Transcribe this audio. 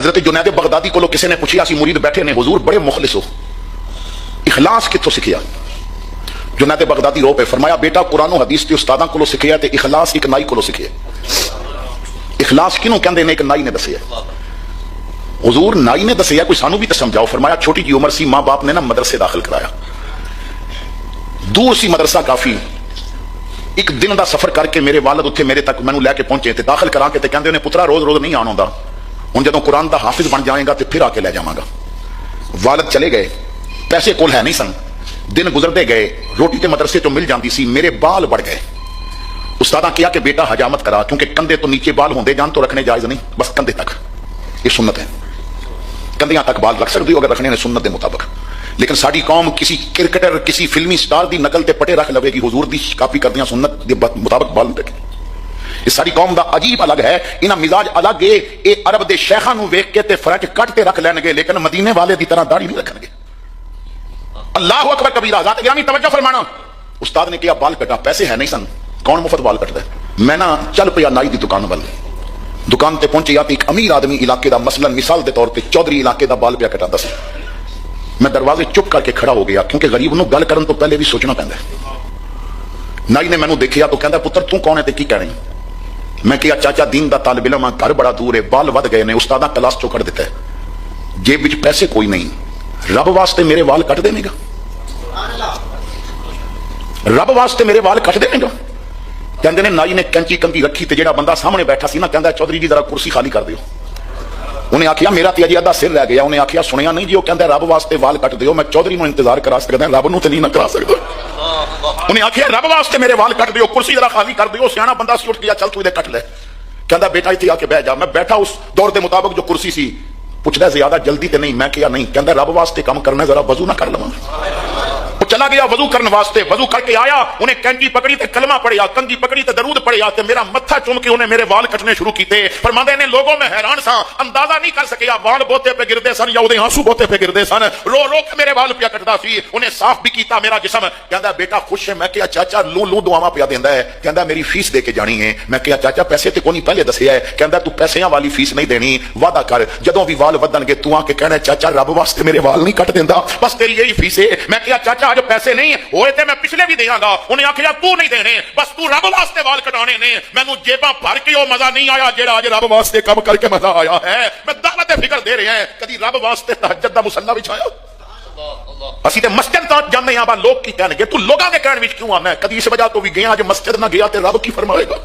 حضرت جنید بغدادی کو کسی نے پوچھا سی مرید بیٹھے نے حضور بڑے مخلص ہو اخلاص کتوں سکھیا؟ جنید بغدادی رو پہ فرمایا بیٹا قرآن و حدیث کے استاداں کو سکھیا تے اخلاص ایک نائی کو سکھیا۔ اخلاص کنوں کہندے نے؟ ایک نائی نے دسیا۔ حضور نائی نے دسیا کوئی سانو بھی تو سمجھاؤ۔ فرمایا چھوٹی جی عمر سی، ماں باپ نے نا مدرسے داخل کرایا، دور سی مدرسہ کافی، ایک دن دا سفر کر کے میرے والد اتنے میرے تک مینوں لے کے پہنچے تے داخل کرا کے تے کہندے نے پترا روز روز نہیں آنا ہوندا، ہن جدوں قرآن دا حافظ بن جائے گا تے پھر آ کے لے جاواں گا۔ والد چلے گئے، پیسے کول ہے نہیں سن، دن گزرتے گئے، روٹی تے مدرسے تو مل جاندی سی، میرے بال بڑھ گئے۔ استاداں کیا کہ بیٹا حجامت کرا، کیونکہ کندھے تو نیچے بال ہوندے جان تو رکھنے جائز نہیں، بس کندھے تک، یہ سنت ہے، کندھیاں تک بال رکھ سکتے ہو اگر رکھنے نے سنت دے مطابق۔ لیکن ساری قوم کسی کرکٹر کسی فلمی سٹار دی نقل تے پٹے رکھ لوے گی، حضور دی کاپی کردیاں سنت دے مطابق بال رکھے۔ یہ ساری قوم دا عجیب الگ ہے، انہاں مزاج الگ ہے۔ اے عرب دے شیخاں نو ویکھ کے تے فرج کٹ تے رکھ لین گے، لیکن مدینے والے دی طرح داڑھی نہیں رکھن گے۔ اللہ اکبر کبیرہ، ذات گرامی توجہ فرمانا۔ استاد نے کہا بال کٹا، پیسے ہے نہیں سن، کون مفت بال کٹدا ہے؟ میں نا چل پیا نائی دی دکان ول، دکان تے پہنچے یا ایک امیر آدمی علاقے دا مثلا مثال دے طور تے چودھری علاقے دا بال پیا کٹاندا سی۔ میں دروازے چپ کر کے کھڑا ہو گیا، کیونکہ غریب نو گل کرن تو پہلے بھی سوچنا پیندا ہے۔ نائی نے مینوں دیکھیا تو کہندا پتر تو کون ہے تے کی کہنا ہے؟ میں کہا چاچا دین دا طالب علم ہاں، گھر بڑا دور ہے، بال ود گئے نے، استاداں کلاس چوں کر دیتا ہے، جیب وچ پیسے کوئی نہیں، رب واسطے میرے وال کٹ دے گا؟ رب واسطے میرے وال کٹ دے گا؟ کہندے نے نائی نے کینچی کنگھی رکھی تے جیڑا بندہ سامنے بیٹھا سی نا کہندا چودھری جی ذرا کرسی خالی کر دیو۔ انہیں آخیا میرا تے اجے ادھا سر رہ گیا۔ انہیں آخیا سنیا نہیں جی، وہ کہندا رب واسطے وال کٹ دیو، میں چودھری نو انتظار کرا سکدا رب نو تے نہیں نہ کرا سکدا۔ انہیں آخیا رب واسطے میرے وال کٹ دیو، کرسی ذرا خالی کر دیو۔ سیاںا بندہ سی اٹھ گیا، چل تو ادھر کٹ لے۔ کہندا بیٹا ایتھے آ کے بیٹھ جا۔ میں بیٹھا، اس دور دے مطابق جو کرسی سی، پوچھدا زیادہ جلدی تے نہیں؟ میں کہا نہیں۔ کہندا رب واسطے کام کرنا، ذرا وضو نہ کر لواں؟ وہ چلا گیا وضو کرنے واسطے، وضو کر کے آیا، انہیں کینچی پکڑی تے کلمہ پڑھیا، کنگھی پکڑی تے درود پڑھیا تے میرا متھا چوم کے انہیں میرے وال کٹنے شروع کیتے۔ فرماندے نے لوگوں میں حیران سا، اندازہ نہیں کر سکیا وال بوتے پہ گردے سن یا اودے آنسو بوتے پہ گردے سن، رو رو کے میرے وال پیا کٹدا سی۔ انہیں صاف بھی کیتا میرا جسم۔ کہندا بیٹا خوش ہے؟ میں کہا چاچا لوں لوں دعاواں پیا دیندا ہے۔ کہندا میری فیس دے کے جانی ہے۔ میں کہا چاچا پیسے تے کونی پہلے دسیا ہے؟ کہندا تو پیسیاں والی فیس نہیں دینی، وعدہ کر جدوں بھی وال ودن گے تو آ کے کہنا چاچا رب واسطے میرے وال نہیں کٹ دیندا، بس تیری یہی فیس ہے۔ میں کہا چاچا اج پیسے نہیں ہوئے تے میں پچھلے بھی دیاں گا۔ انہیں آخیا تو نہیں دینے، بس تو رب واسطے وال کٹانے نے۔ مینوں جیباں بھر کے وہ مزہ نہیں آیا جیڑا اج رب واسطے کم کر کے مزہ آیا ہے۔ میں دعوت فکر دے رہے ہیں، کدی رب واسطے تہجد دا مصلی بچھایا؟ اسی تے مسجد تک جانے ہاں، لوگ کی کہنے گے تو لوگاں دے کہنے وچ کیوں آنا ہے؟ کدی اس وجہ تو بھی گیا جو مسجد نہ گیا تے رب کی فرمائے گا؟